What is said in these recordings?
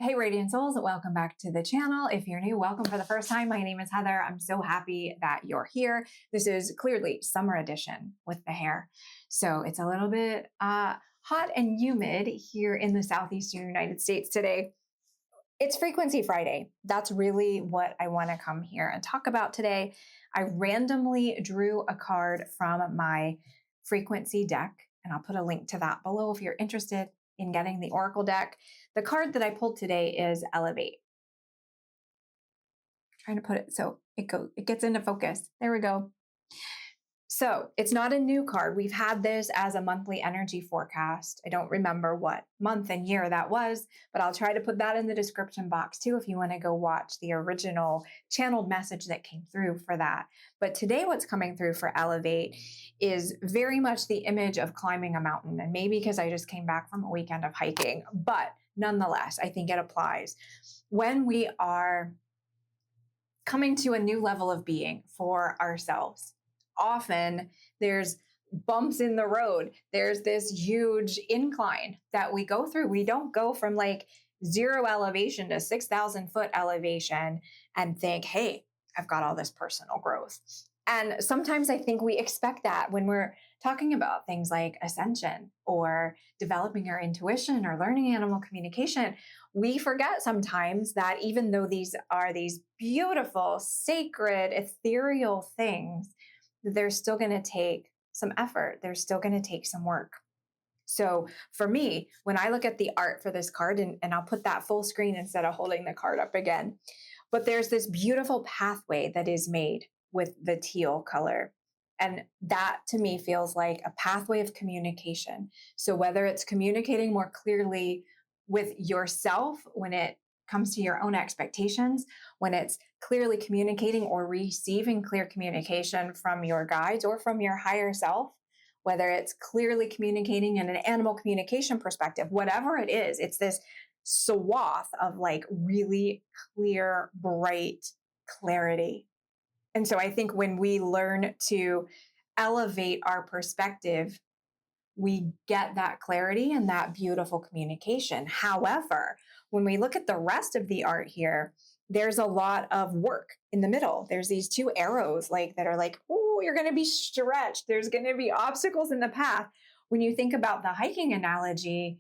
Hey, Radiant Souls, welcome back to the channel. If you're new, welcome for the first time. My name is Heather. I'm so happy that you're here. This is clearly summer edition with the hair. So it's a little bit hot and humid here in the southeastern United States today. It's Frequency Friday. That's really what I want to come here and talk about today. I randomly drew a card from my frequency deck, and I'll put a link to that below if you're interested in getting the Oracle deck. The card that I pulled today is Elevate. I'm trying to put it so it gets into focus. There we go. So it's not a new card. We've had this as a monthly energy forecast. I don't remember what month and year that was, but I'll try to put that in the description box too if you want to go watch the original channeled message that came through for that. But today what's coming through for Elevate is very much the image of climbing a mountain. And maybe because I just came back from a weekend of hiking, but nonetheless, I think it applies. When we are coming to a new level of being for ourselves, often there's bumps in the road. There's this huge incline that we go through. We don't go from like zero elevation to 6,000 foot elevation and think, hey, I've got all this personal growth. And sometimes I think we expect that when we're talking about things like ascension or developing our intuition or learning animal communication. We forget sometimes that even though these are these beautiful, sacred, ethereal things, they're still going to take some effort. They're still going to take some work. So for me, when I look at the art for this card, and I'll put that full screen instead of holding the card up again, but there's this beautiful pathway that is made with the teal color. And that to me feels like a pathway of communication. So whether it's communicating more clearly with yourself when it comes to your own expectations, when it's clearly communicating or receiving clear communication from your guides or from your higher self, whether it's clearly communicating in an animal communication perspective, whatever it is, it's this swath of like really clear, bright clarity. And so I think when we learn to elevate our perspective, we get that clarity and that beautiful communication. However, when we look at the rest of the art here, there's a lot of work in the middle. There's these two arrows like that are like, oh, you're going to be stretched. There's going to be obstacles in the path. When you think about the hiking analogy,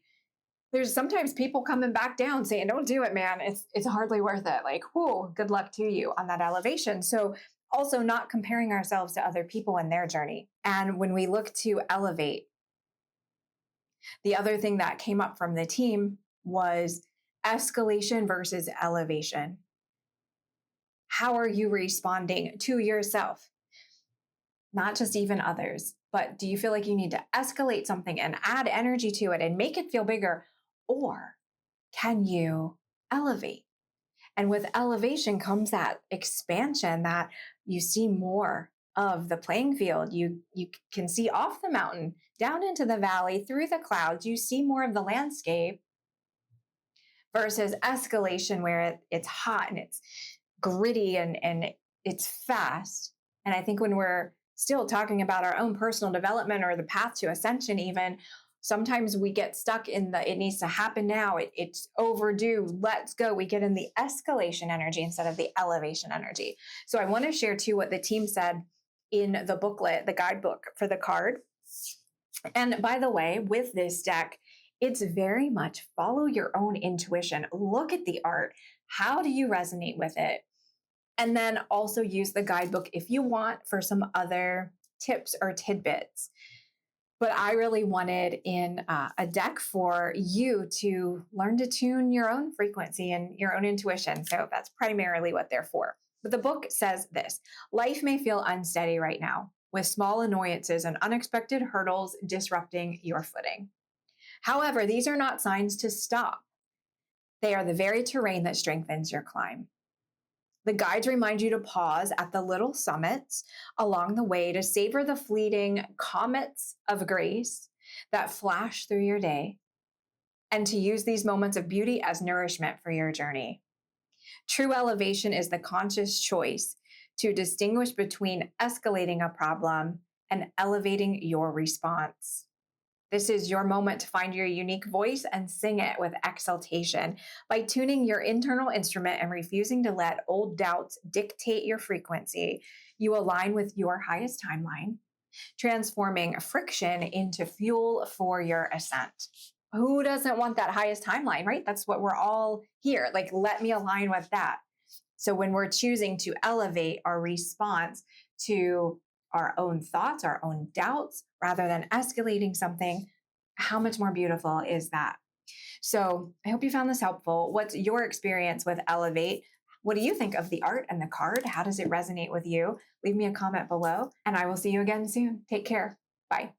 there's sometimes people coming back down saying, don't do it, man. It's hardly worth it. Like, whoa, good luck to you on that elevation. So also not comparing ourselves to other people in their journey. And when we look to elevate, the other thing that came up from the team was escalation versus elevation. How are you responding to yourself? Not just even others, but do you feel like you need to escalate something and add energy to it and make it feel bigger? Or can you elevate? And with elevation comes that expansion that you see more of the playing field. You can see off the mountain, down into the valley, through the clouds. You see more of the landscape versus escalation where it's hot and it's gritty and it's fast. And I think when we're still talking about our own personal development or the path to ascension even, sometimes we get stuck in the, it needs to happen now. It's overdue. Let's go. We get in the escalation energy instead of the elevation energy. So I want to share too what the team said in the booklet, the guidebook for the card. And by the way, with this deck, it's very much follow your own intuition. Look at the art. How do you resonate with it? And then also use the guidebook if you want for some other tips or tidbits. But I really wanted in a deck for you to learn to tune your own frequency and your own intuition. So that's primarily what they're for. But the book says this: life may feel unsteady right now, with small annoyances and unexpected hurdles disrupting your footing. However, these are not signs to stop. They are the very terrain that strengthens your climb. The guides remind you to pause at the little summits along the way to savor the fleeting comets of grace that flash through your day, and to use these moments of beauty as nourishment for your journey. True elevation is the conscious choice to distinguish between escalating a problem and elevating your response. This is your moment to find your unique voice and sing it with exaltation. By tuning your internal instrument and refusing to let old doubts dictate your frequency, you align with your highest timeline, transforming friction into fuel for your ascent. Who doesn't want that highest timeline, right? That's what we're all here. Like, let me align with that. So when we're choosing to elevate our response to our own thoughts, our own doubts, rather than escalating something, how much more beautiful is that? So I hope you found this helpful. What's your experience with Elevate? What do you think of the art and the card? How does it resonate with you? Leave me a comment below, and I will see you again soon. Take care. Bye.